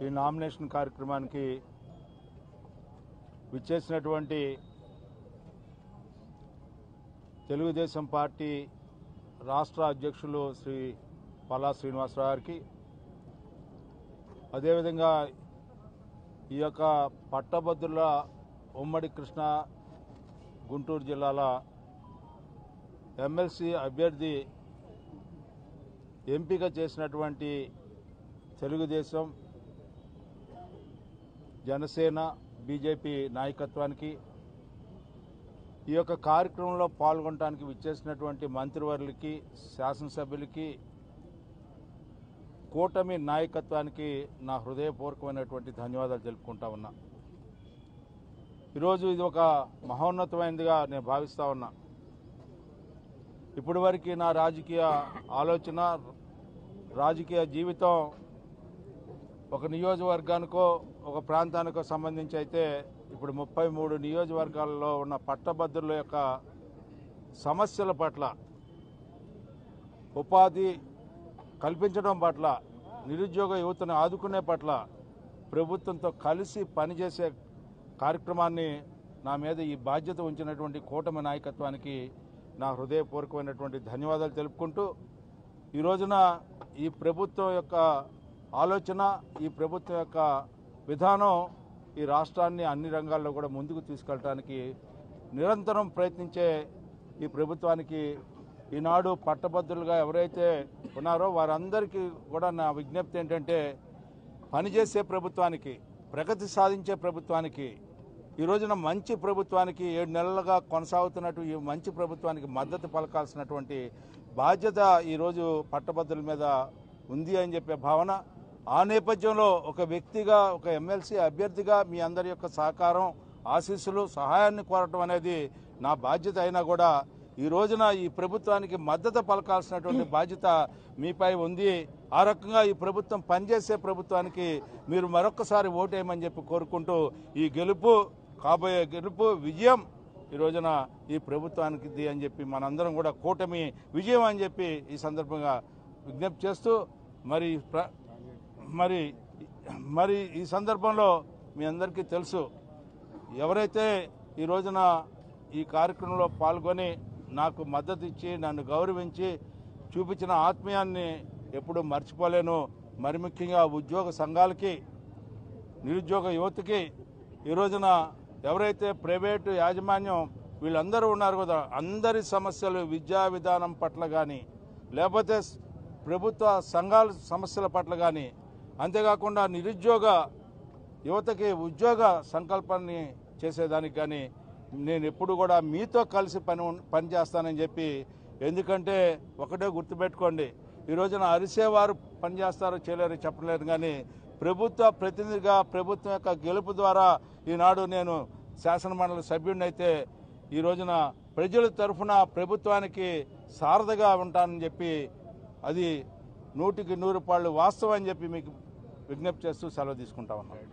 ఈ నామినేషన్ కార్యక్రమానికి విచ్చేసినటువంటి తెలుగుదేశం పార్టీ రాష్ట్ర అధ్యక్షులు శ్రీ పల్లా శ్రీనివాసరావు గారికి, అదేవిధంగా ఈ యొక్క పట్టభద్రుల ఉమ్మడి కృష్ణా గుంటూరు జిల్లాల ఎమ్మెల్సీ అభ్యర్థి ఎంపిక చేసినటువంటి తెలుగుదేశం, జనసేన, బీజేపీ నాయకత్వానికి, ఈ యొక్క కార్యక్రమంలో పాల్గొనడానికి విచ్చేసినటువంటి మంత్రివర్యులకి, శాసనసభ్యులకి, కూటమి నాయకత్వానికి నా హృదయపూర్వకమైనటువంటి ధన్యవాదాలు తెలుపుకుంటా ఉన్నా. ఈరోజు ఇది ఒక మహోన్నతమైనదిగా నేను భావిస్తా ఉన్నా. ఇప్పటి వరకు నా రాజకీయ ఆలోచన, రాజకీయ జీవితం ఒక నియోజకవర్గానికో ఒక ప్రాంతానికో సంబంధించి అయితే, ఇప్పుడు 33 నియోజకవర్గాల్లో ఉన్న పట్టభద్రుల యొక్క సమస్యల పట్ల, ఉపాధి కల్పించడం పట్ల, నిరుద్యోగ యువతను ఆదుకునే పట్ల ప్రభుత్వంతో కలిసి పనిచేసే కార్యక్రమాన్ని నా మీద ఈ బాధ్యత ఉంచినటువంటి కూటమి నాయకత్వానికి నా హృదయపూర్వకమైనటువంటి ధన్యవాదాలు తెలుపుకుంటూ, ఈ రోజున ఈ ప్రభుత్వం యొక్క ఆలోచన, ఈ ప్రభుత్వం యొక్క విధానం ఈ రాష్ట్రాన్ని అన్ని రంగాల్లో కూడా ముందుకు తీసుకెళ్ళడానికి నిరంతరం ప్రయత్నించే ఈ ప్రభుత్వానికి, ఈనాడు పట్టభద్రులుగా ఎవరైతే ఉన్నారో వారందరికీ కూడా నా విజ్ఞప్తి ఏంటంటే, పనిచేసే ప్రభుత్వానికి, ప్రగతి సాధించే ప్రభుత్వానికి, ఈ రోజున మంచి ప్రభుత్వానికి, 7 నెలలుగా కొనసాగుతున్నట్టు ఈ మంచి ప్రభుత్వానికి మద్దతు పలకాల్సినటువంటి బాధ్యత ఈరోజు పట్టభద్రుల మీద ఉంది అని చెప్పే భావన. ఆ నేపథ్యంలో ఒక వ్యక్తిగా, ఒక ఎమ్మెల్సీ అభ్యర్థిగా మీ అందరి యొక్క సహకారం, ఆశీస్సులు, సహాయాన్ని కోరటం అనేది నా బాధ్యత అయినా కూడా, ఈ రోజున ఈ ప్రభుత్వానికి మద్దతు పలకాల్సినటువంటి బాధ్యత మీపై ఉంది. ఆ రకంగా ఈ ప్రభుత్వం పనిచేసే ప్రభుత్వానికి మీరు మరొక్కసారి ఓటేయమని చెప్పి కోరుకుంటూ, ఈ గెలుపు, కాబోయే గెలుపు, విజయం ఈ రోజున ఈ ప్రభుత్వానికి అని చెప్పి మనందరం కూడా కూటమి విజయం అని చెప్పి ఈ సందర్భంగా విజ్ఞప్తి చేస్తూ, మరి ఈ సందర్భంలో మీ అందరికీ తెలుసు, ఎవరైతే ఈ రోజున ఈ కార్యక్రమంలో పాల్గొని నాకు మద్దతు ఇచ్చి నన్ను గౌరవించి చూపించిన ఆత్మీయాన్ని ఎప్పుడూ మర్చిపోలేను. మరి ముఖ్యంగా ఉద్యోగ సంఘాలకి, నిరుద్యోగ యువతకి, ఈ రోజున ఎవరైతే ప్రైవేటు యాజమాన్యం వీళ్ళందరూ ఉన్నారు కదా, అందరి సమస్యలు, విద్యా విధానం పట్ల కానీ, లేకపోతే ప్రభుత్వ సంఘాల సమస్యల పట్ల కానీ, అంతేకాకుండా నిరుద్యోగ యువతకి ఉద్యోగ సంకల్పాన్ని చేసేదానికి కానీ నేను ఎప్పుడు కూడా మీతో కలిసి పనిచేస్తానని చెప్పి. ఎందుకంటే ఒకటే గుర్తుపెట్టుకోండి, ఈ రోజున అరిసేవారు పనిచేస్తారో చేయలేరు చెప్పలేరు, కానీ ప్రభుత్వ ప్రతినిధిగా, ప్రభుత్వం యొక్క గెలుపు ద్వారా ఈనాడు నేను శాసనమండలి సభ్యుడినైతే, ఈ రోజున ప్రజల తరఫున ప్రభుత్వానికి సారథిగా ఉంటానని చెప్పి, అది 100కి 100 పాళ్ళు వాస్తవం అని చెప్పి మీకు విజ్ఞప్తి చేస్తూ సెలవు తీసుకుంటా ఉన్నాను.